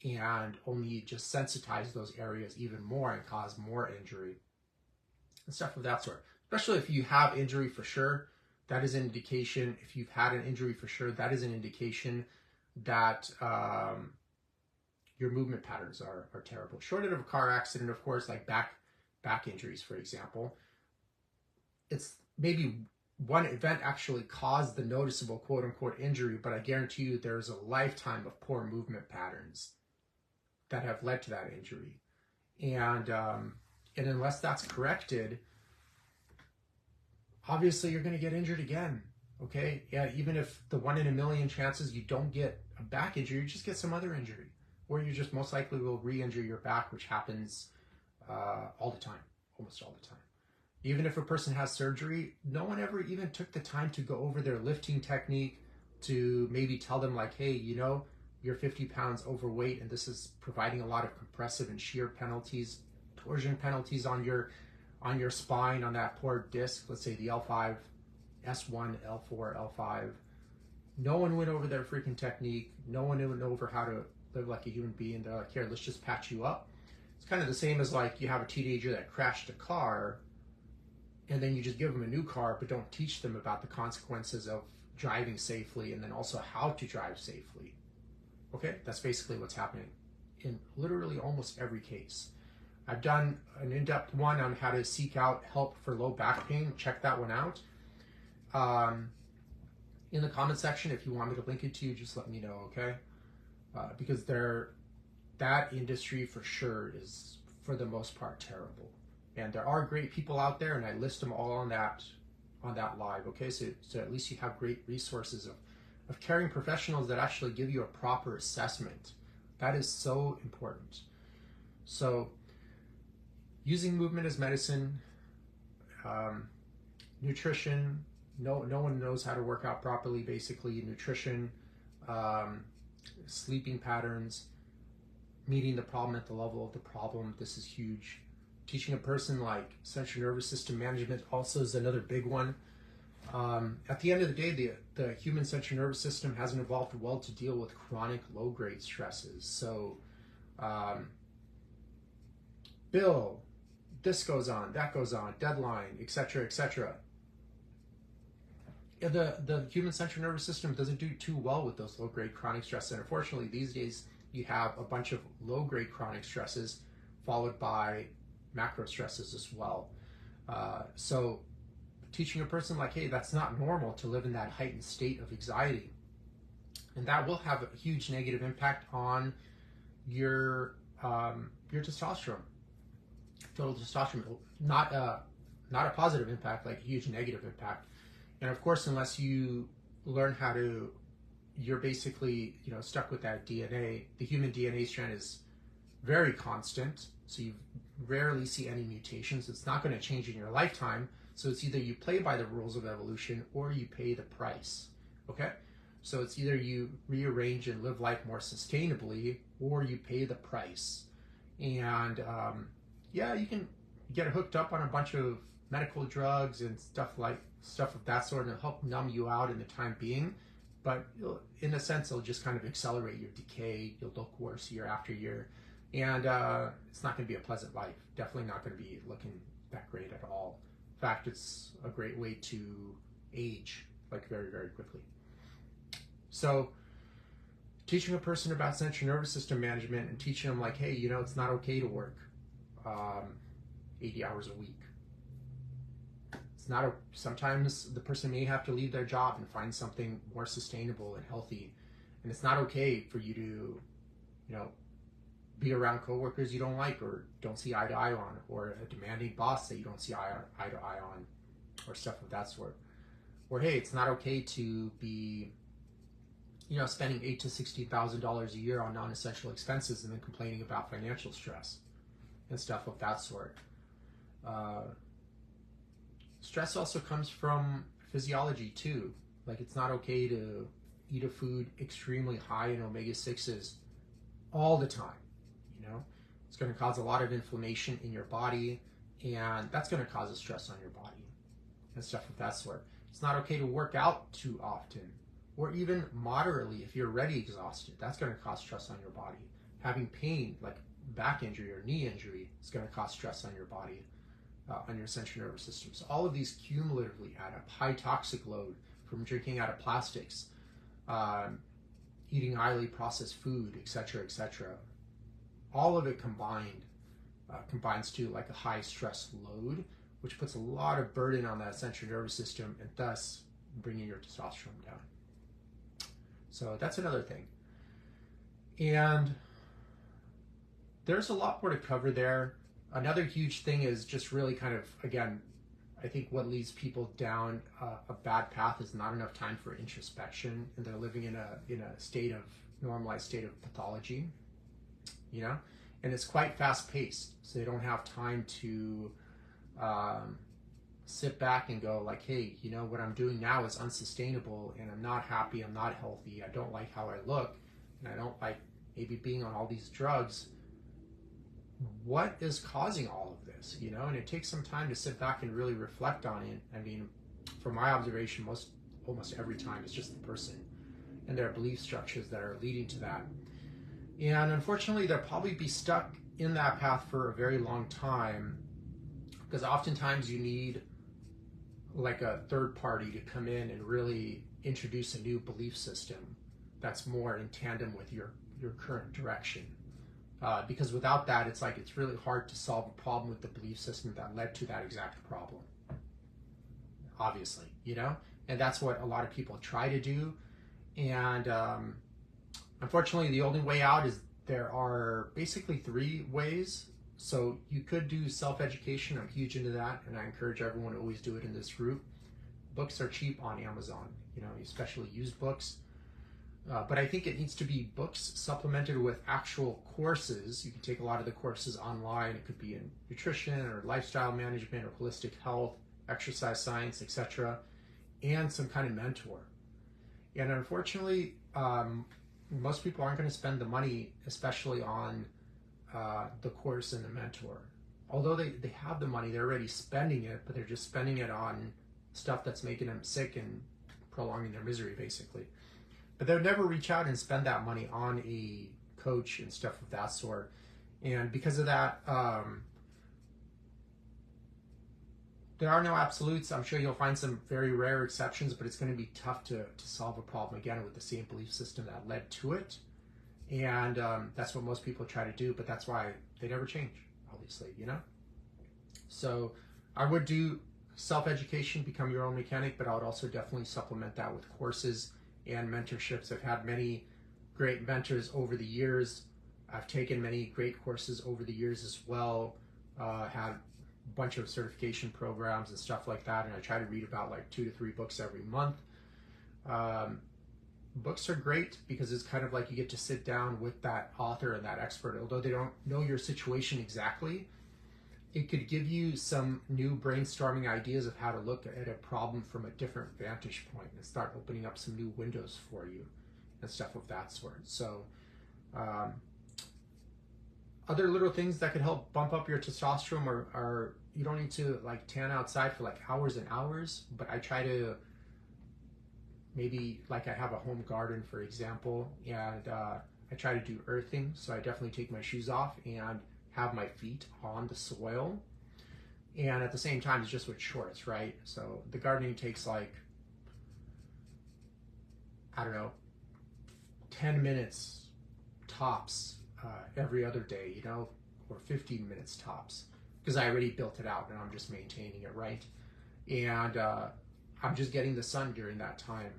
and only just sensitize those areas even more and cause more injury and stuff of that sort. Especially if you have injury for sure, that is an indication. If you've had an injury for sure, that is an indication that your movement patterns are terrible. Short of a car accident, of course, like back injuries, for example, it's maybe one event actually caused the noticeable quote unquote injury, but I guarantee you there's a lifetime of poor movement patterns that have led to that injury. And unless that's corrected, obviously you're going to get injured again. Okay, yeah, even if the 1 in a million chances you don't get a back injury, you just get some other injury, or you just most likely will re-injure your back, which happens all the time, almost all the time. Even if a person has surgery, no one ever even took the time to go over their lifting technique, to maybe tell them like, hey, you know, you're 50 pounds overweight and this is providing a lot of compressive and shear penalties, torsion penalties on your spine, on that poor disc, let's say the L5, S1, L4, L5. No one went over their freaking technique. No one went over how to live like a human being. They're like, here, let's just patch you up. It's kind of the same as like you have a teenager that crashed a car and then you just give them a new car, but don't teach them about the consequences of driving safely and then also how to drive safely. Okay, that's basically what's happening in literally almost every case. I've done an in-depth one on how to seek out help for low back pain. Check that one out. In the comment section, if you want me to link it to you, just let me know, okay? Because that industry for sure is, for the most part, terrible. And there are great people out there, and I list them all on that live, okay? So at least you have great resources of caring professionals that actually give you a proper assessment. That is so important. So using movement as medicine, nutrition, no one knows how to work out properly, basically. Nutrition, sleeping patterns, meeting the problem at the level of the problem. This is huge. Teaching a person like central nervous system management also is another big one. At the end of the day, the human central nervous system hasn't evolved well to deal with chronic low-grade stresses. So, bill, this goes on, that goes on, deadline, etc., etc. The human central nervous system doesn't do too well with those low-grade chronic stresses. And unfortunately, these days, you have a bunch of low-grade chronic stresses followed by macro stresses as well. So teaching a person like, hey, that's not normal to live in that heightened state of anxiety. And that will have a huge negative impact on your testosterone, total testosterone. Not a positive impact, like a huge negative impact. And of course, unless you learn how to, you're basically, stuck with that DNA. The human DNA strand is very constant, so you rarely see any mutations. It's not going to change in your lifetime. So it's either you play by the rules of evolution or you pay the price. Okay? So it's either you rearrange and live life more sustainably or you pay the price. And you can get hooked up on a bunch of medical drugs and stuff of that sort, and it'll help numb you out in the time being. But in a sense, it'll just kind of accelerate your decay. You'll look worse year after year. And it's not going to be a pleasant life. Definitely not going to be looking that great at all. In fact, it's a great way to age, like very, very quickly. So teaching a person about central nervous system management and teaching them like, hey, it's not okay to work 80 hours a week. Sometimes the person may have to leave their job and find something more sustainable and healthy. And it's not okay for you to, be around coworkers you don't like or don't see eye to eye on, or a demanding boss that you don't see eye to eye on, or stuff of that sort. Or hey, it's not okay to be, spending $8,000 to $16,000 a year on non-essential expenses and then complaining about financial stress and stuff of that sort. Stress also comes from physiology too. Like, it's not okay to eat a food extremely high in omega-6s all the time. It's going to cause a lot of inflammation in your body, and that's going to cause a stress on your body and stuff of that sort. It's not okay to work out too often, or even moderately if you're already exhausted. That's going to cause stress on your body. Having pain, like back injury or knee injury, is going to cause stress on your body, on your central nervous system. So all of these cumulatively add up. High toxic load from drinking out of plastics, eating highly processed food, etc., etc. All of it combines to like a high stress load, which puts a lot of burden on that central nervous system and thus bringing your testosterone down. So that's another thing. And there's a lot more to cover there. Another huge thing is just really kind of, again, I think what leads people down a bad path is not enough time for introspection, and they're living in a state of normalized state of pathology, you know, and it's quite fast paced, so they don't have time to sit back and go like, hey, you know, what I'm doing now is unsustainable, and I'm not happy, I'm not healthy, I don't like how I look, and I don't like maybe being on all these drugs. What is causing all of this, you know? And it takes some time to sit back and really reflect on it. I mean, from my observation, almost every time it's just the person and their belief structures that are leading to that. And unfortunately, they'll probably be stuck in that path for a very long time, because oftentimes you need like a third party to come in and really introduce a new belief system that's more in tandem with your current direction. Because without that, it's really hard to solve a problem with the belief system that led to that exact problem. Obviously, you know? And that's what a lot of people try to do. And unfortunately, the only way out is there are basically 3 ways. So you could do self-education. I'm huge into that, and I encourage everyone to always do it in this group. Books are cheap on Amazon, you know, especially used books. But I think it needs to be books supplemented with actual courses. You can take a lot of the courses online. It could be in nutrition or lifestyle management or holistic health, exercise science, etc., and some kind of mentor. And unfortunately, most people aren't going to spend the money, especially on the course and the mentor. Although they have the money, they're already spending it, but they're just spending it on stuff that's making them sick and prolonging their misery, basically. But they'll never reach out and spend that money on a coach and stuff of that sort. And because of that, there are no absolutes. I'm sure you'll find some very rare exceptions, but it's going to be tough to solve a problem, again, with the same belief system that led to it. And that's what most people try to do, but that's why they never change, obviously, you know? So I would do self-education, become your own mechanic, but I would also definitely supplement that with courses and mentorships. I've had many great mentors over the years. I've taken many great courses over the years as well. Had a bunch of certification programs and stuff like that, and I try to read about like 2 to 3 books every month. Books are great because it's kind of like you get to sit down with that author and that expert. Although they don't know your situation exactly, it could give you some new brainstorming ideas of how to look at a problem from a different vantage point and start opening up some new windows for you and stuff of that sort. So other little things that could help bump up your testosterone are you don't need to like tan outside for like hours and hours, but I try to maybe, like, I have a home garden, for example, and I try to do earthing. So I definitely take my shoes off and have my feet on the soil, and at the same time it's just with shorts, right? So the gardening takes like, I don't know, 10 minutes tops every other day, you know, or 15 minutes tops, because I already built it out and I'm just maintaining it, right? And I'm just getting the sun during that time,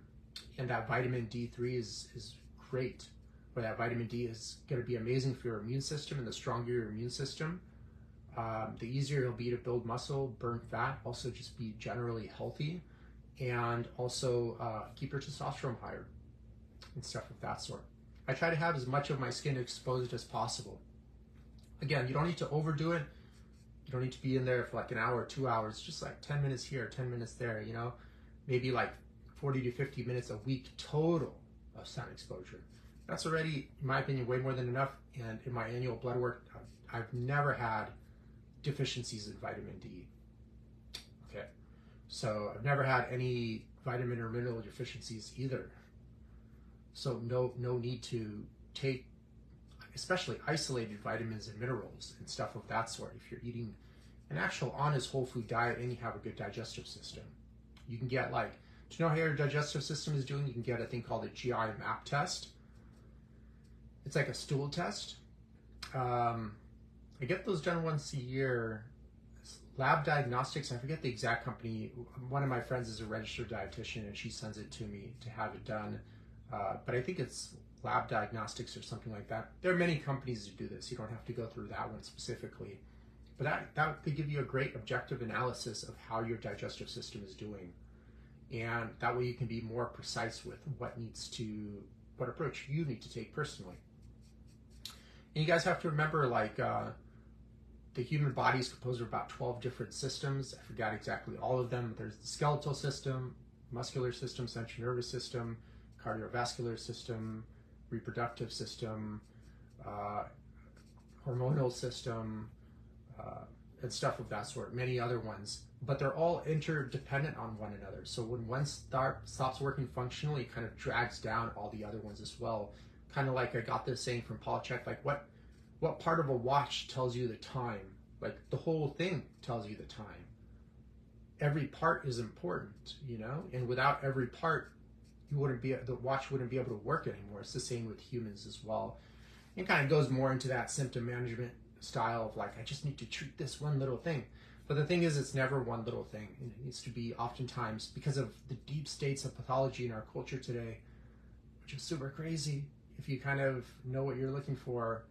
and that vitamin D3 is great. Where that vitamin D is going to be amazing for your immune system, and the stronger your immune system, the easier it'll be to build muscle, burn fat, also just be generally healthy, and also keep your testosterone higher and stuff of that sort. I try to have as much of my skin exposed as possible. Again, you don't need to overdo it. You don't need to be in there for like an hour or 2 hours, just like 10 minutes here, 10 minutes there, you know, maybe like 40 to 50 minutes a week total of sun exposure. That's already, in my opinion, way more than enough. And in my annual blood work, I've never had deficiencies in vitamin D. Okay, so I've never had any vitamin or mineral deficiencies either. So no need to take, especially isolated vitamins and minerals and stuff of that sort, if you're eating an actual honest whole food diet and you have a good digestive system. You can get, like, to know how your digestive system is doing, you can get a thing called a GI map test. It's like a stool test. I get those done once a year. lab diagnostics. I forget the exact company. One of my friends is a registered dietitian, and she sends it to me to have it done. But I think it's lab diagnostics or something like that. There are many companies that do this. You don't have to go through that one specifically. But that could give you a great objective analysis of how your digestive system is doing. And that way you can be more precise with what approach you need to take personally. And you guys have to remember, like, the human body is composed of about 12 different systems. I forgot exactly all of them. There's the skeletal system, muscular system, central nervous system, cardiovascular system, reproductive system, hormonal system, and stuff of that sort, many other ones. But they're all interdependent on one another. So when one stops working functionally, it kind of drags down all the other ones as well. Kind of like I got this saying from Paul Chek, like what part of a watch tells you the time? Like the whole thing tells you the time. Every part is important, you know? And without every part, the watch wouldn't be able to work anymore. It's the same with humans as well. It kind of goes more into that symptom management style of like, I just need to treat this one little thing. But the thing is, it's never one little thing. It needs to be oftentimes, because of the deep states of pathology in our culture today, which is super crazy. If you kind of know what you're looking for,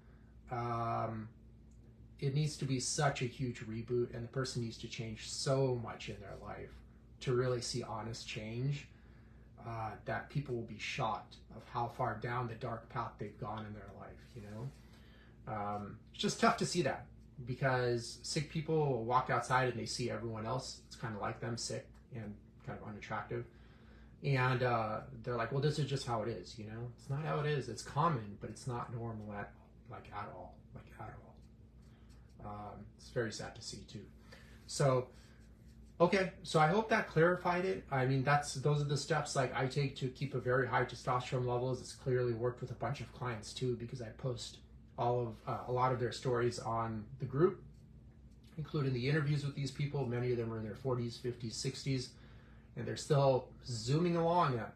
it needs to be such a huge reboot, and the person needs to change so much in their life to really see honest change, that people will be shocked of how far down the dark path they've gone in their life, you know? It's just tough to see that, because sick people will walk outside and they see everyone else. It's kind of like them, sick and kind of unattractive. And they're like, well, this is just how it is, you know? It's not how it is. It's common, but it's not normal at all. It's very sad to see too. So, okay, so I hope that clarified it. I mean, those are the steps like I take to keep a very high testosterone levels. It's clearly worked with a bunch of clients too, because I post a lot of their stories on the group, including the interviews with these people. Many of them are in their 40s, 50s, 60s, and they're still zooming along at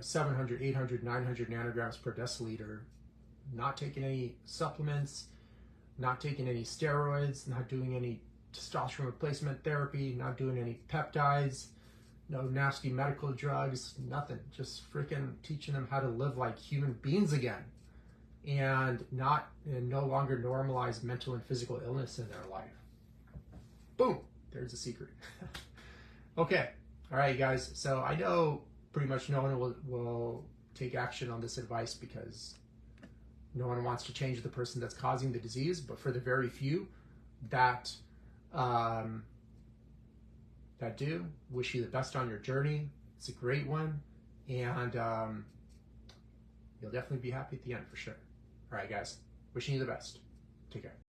700, 800, 900 nanograms per deciliter, not taking any supplements, not taking any steroids, not doing any testosterone replacement therapy, not doing any peptides, no nasty medical drugs, nothing. Just freaking teaching them how to live like human beings again, and no longer normalize mental and physical illness in their life. Boom, there's a secret. Okay, all right, guys. So I know pretty much no one will take action on this advice, because no one wants to change the person that's causing the disease. But for the very few that do, wish you the best on your journey. It's a great one, and you'll definitely be happy at the end for sure. All right, guys, wishing you the best. Take care.